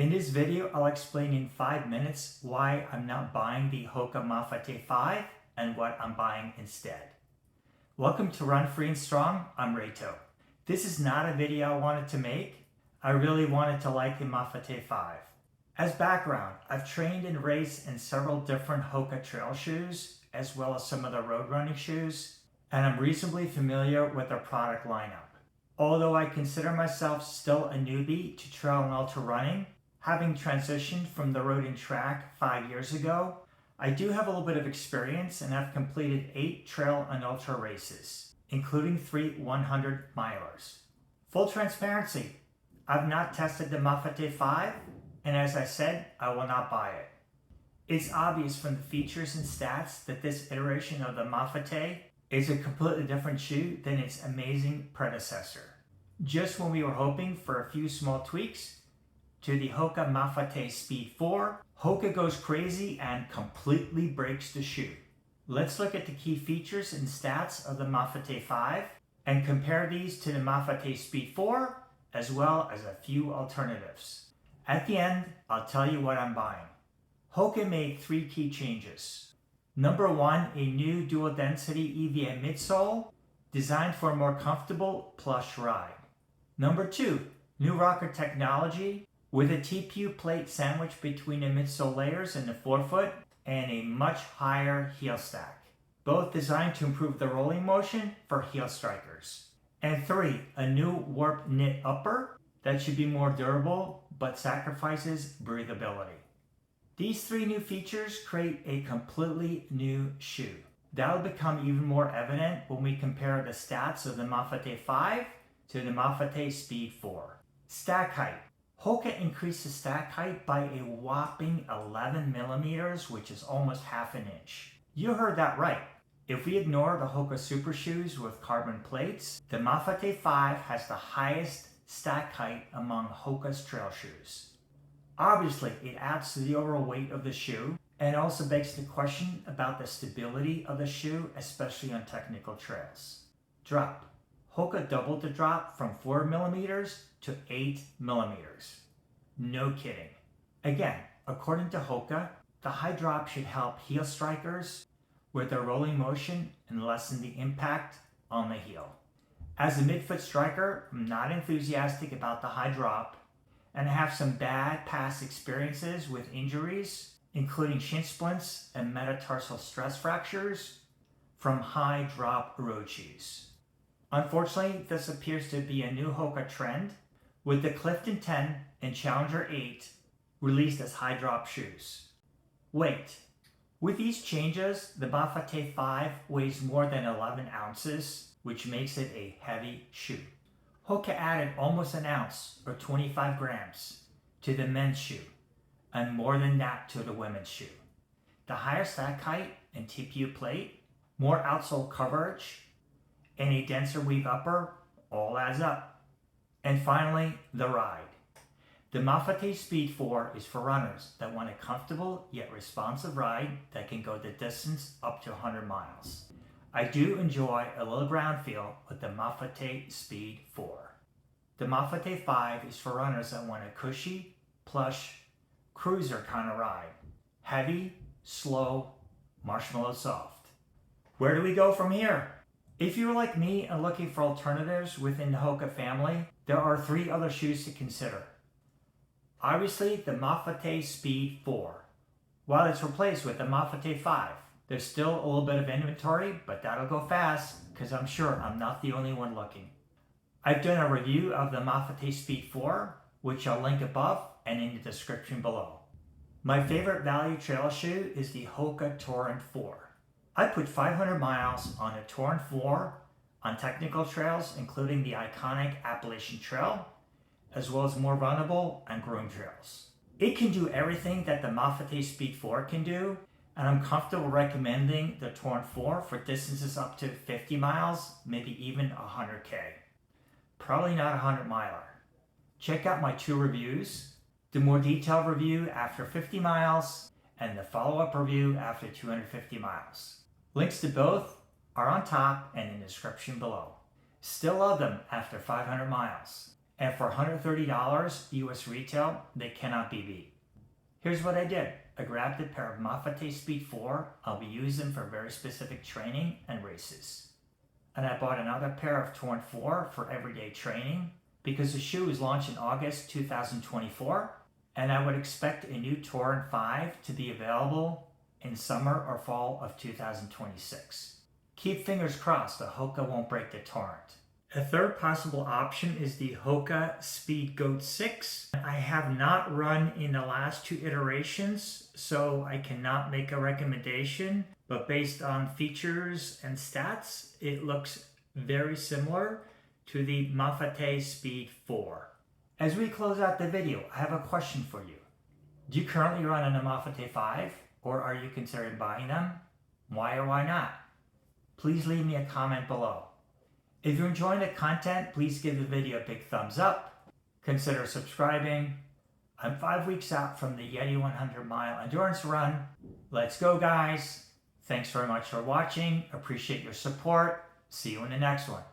In this video, I'll explain in 5 minutes why I'm not buying the Hoka Mafate 5 and what I'm buying instead. Welcome to Run Free and Strong, I'm Reto. This is not a video I wanted to make. I really wanted to like the Mafate 5. As background, I've trained and raced in several different Hoka trail shoes, as well as some of the road running shoes, and I'm reasonably familiar with their product lineup. Although I consider myself still a newbie to trail and ultra running, having transitioned from the road and track 5 years ago, I do have a little bit of experience and have completed 8 trail and ultra races, including 3 100 milers. Full transparency, I've not tested the Mafate 5, and as I said, I will not buy it. It's obvious from the features and stats that this iteration of the Mafate is a completely different shoe than its amazing predecessor. Just when we were hoping for a few small tweaks to the Hoka Mafate Speed 4, Hoka goes crazy and completely breaks the shoe. Let's look at the key features and stats of the Mafate 5 and compare these to the Mafate Speed 4, as well as a few alternatives. At the end, I'll tell you what I'm buying. Hoka made 3 key changes. Number 1, a new dual density EVA midsole designed for a more comfortable plush ride. Number 2, new rocker technology with a TPU plate sandwiched between the midsole layers in the forefoot and a much higher heel stack, both designed to improve the rolling motion for heel strikers. And 3, a new warp knit upper that should be more durable but sacrifices breathability. These 3 new features create a completely new shoe. That will become even more evident when we compare the stats of the Mafate 5 to the Mafate Speed 4. Stack height. Hoka increased the stack height by a whopping 11 millimeters, which is almost half an inch. You heard that right. If we ignore the Hoka Super Shoes with carbon plates, the Mafate 5 has the highest stack height among Hoka's trail shoes. Obviously, it adds to the overall weight of the shoe and also begs the question about the stability of the shoe, especially on technical trails. Drop. Hoka doubled the drop from 4 millimeters to 8 millimeters. No kidding. Again, according to Hoka, the high drop should help heel strikers with their rolling motion and lessen the impact on the heel. As a midfoot striker, I'm not enthusiastic about the high drop and have some bad past experiences with injuries, including shin splints and metatarsal stress fractures from high drop road shoes. Unfortunately, this appears to be a new Hoka trend, with the Clifton 10 and Challenger 8 released as high drop shoes. Weight. With these changes, the Mafate 5 weighs more than 11 ounces, which makes it a heavy shoe. Hoka added almost an ounce, or 25 grams, to the men's shoe, and more than that to the women's shoe. The higher stack height and TPU plate, more outsole coverage, and a denser weave upper all adds up. And finally, the ride. The Mafate Speed 4 is for runners that want a comfortable yet responsive ride that can go the distance up to 100 miles. I do enjoy a little ground feel with the Mafate Speed 4. The Mafate 5 is for runners that want a cushy, plush, cruiser kind of ride. Heavy, slow, marshmallow soft. Where do we go from here? If you're like me and looking for alternatives within the Hoka family, there are 3 other shoes to consider. Obviously, the Mafate Speed 4. While it's replaced with the Mafate 5, there's still a little bit of inventory, but that'll go fast because I'm sure I'm not the only one looking. I've done a review of the Mafate Speed 4, which I'll link above and in the description below. My favorite value trail shoe is the Hoka Torrent 4. I put 500 miles on a Torrent 4 on technical trails, including the iconic Appalachian Trail, as well as more runnable and groomed trails. It can do everything that the Mafate Speed 4 can do, and I'm comfortable recommending the Torrent 4 for distances up to 50 miles, maybe even 100K. Probably not a 100 miler. Check out my 2 reviews, the more detailed review after 50 miles, and the follow-up review after 250 miles. Links to both are on top and in the description below. Still love them after 500 miles. and for $130 US retail, they cannot be beat. Here's what I did. I grabbed a pair of Mafate Speed 4. I'll be using them for very specific training and races. And I bought another pair of Torrent 4 for everyday training because the shoe is launched in August 2024, and I would expect a new Torrent 5 to be available in summer or fall of 2026. Keep fingers crossed the Hoka won't break the Torrent. A third possible option is the Hoka Speedgoat 6. I have not run in the last two iterations, so I cannot make a recommendation, but based on features and stats, it looks very similar to the Mafate Speed 4. As we close out the video, I have a question for you. Do you currently run on a Mafate 5, or are you considering buying them? Why or why not? Please leave me a comment below. If you're enjoying the content, please give the video a big thumbs up. Consider subscribing. I'm 5 weeks out from the Yeti 100-mile endurance run. Let's go, guys. Thanks very much for watching. Appreciate your support. See you in the next one.